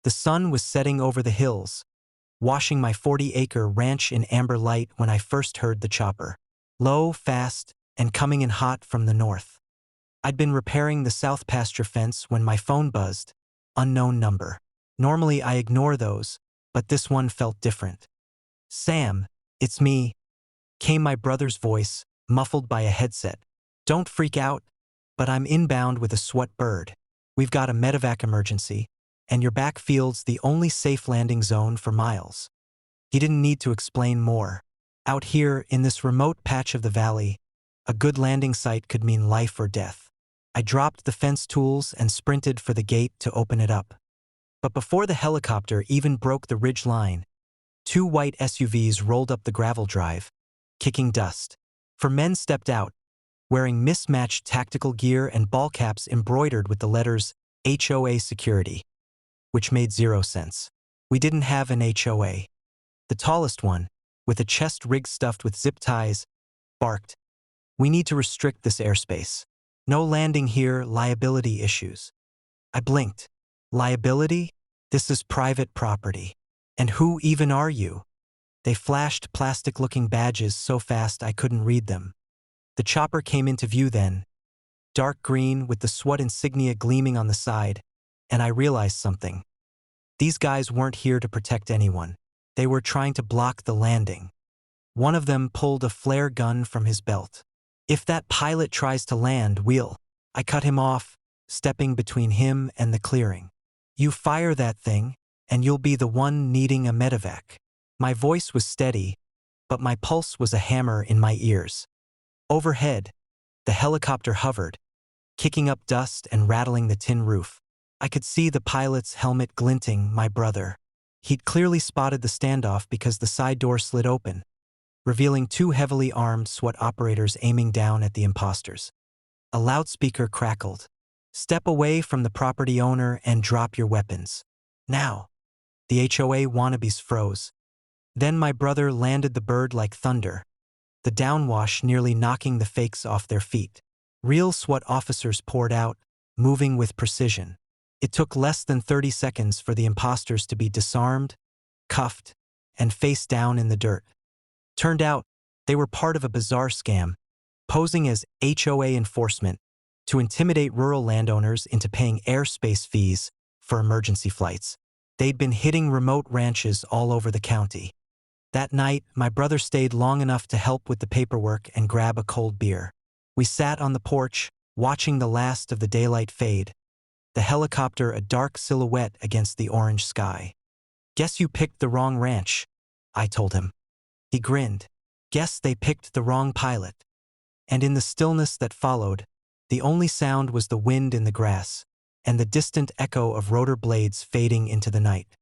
The sun was setting over the hills, washing my 40-acre ranch in amber light when I first heard the chopper. Low, fast, and coming in hot from the north. I'd been repairing the south pasture fence when my phone buzzed. Unknown number. Normally I ignore those, but this one felt different. "Sam, it's me," came my brother's voice, muffled by a headset. "Don't freak out, but I'm inbound with a SWAT bird. We've got a medevac emergency, and your backfield's the only safe landing zone for miles." He didn't need to explain more. Out here, in this remote patch of the valley, a good landing site could mean life or death. I dropped the fence tools and sprinted for the gate to open it up. But before the helicopter even broke the ridge line, 2 white SUVs rolled up the gravel drive, kicking dust. 4 men stepped out, wearing mismatched tactical gear and ball caps embroidered with the letters HOA Security, which made 0 sense. We didn't have an HOA. The tallest one, with a chest rig stuffed with zip ties, barked, "We need to restrict this airspace. No landing here, liability issues." I blinked. Liability? This is private property. And who even are you? They flashed plastic-looking badges so fast I couldn't read them. The chopper came into view then, dark green with the SWAT insignia gleaming on the side, and I realized something. These guys weren't here to protect anyone. They were trying to block the landing. One of them pulled a flare gun from his belt. "If that pilot tries to land, I cut him off, stepping between him and the clearing. "You fire that thing, and you'll be the one needing a medevac." My voice was steady, but my pulse was a hammer in my ears. Overhead, the helicopter hovered, kicking up dust and rattling the tin roof. I could see the pilot's helmet glinting, my brother. He'd clearly spotted the standoff because the side door slid open, revealing 2 heavily armed SWAT operators aiming down at the imposters. A loudspeaker crackled. "Step away from the property owner and drop your weapons. Now." The HOA wannabes froze. Then my brother landed the bird like thunder, the downwash nearly knocking the fakes off their feet. Real SWAT officers poured out, moving with precision. It took less than 30 seconds for the imposters to be disarmed, cuffed, and face down in the dirt. Turned out, they were part of a bizarre scam, posing as HOA enforcement to intimidate rural landowners into paying airspace fees for emergency flights. They'd been hitting remote ranches all over the county. That night, my brother stayed long enough to help with the paperwork and grab a cold beer. We sat on the porch, watching the last of the daylight fade, the helicopter a dark silhouette against the orange sky. "Guess you picked the wrong ranch," I told him. He grinned. "Guess they picked the wrong pilot." And in the stillness that followed, the only sound was the wind in the grass and the distant echo of rotor blades fading into the night.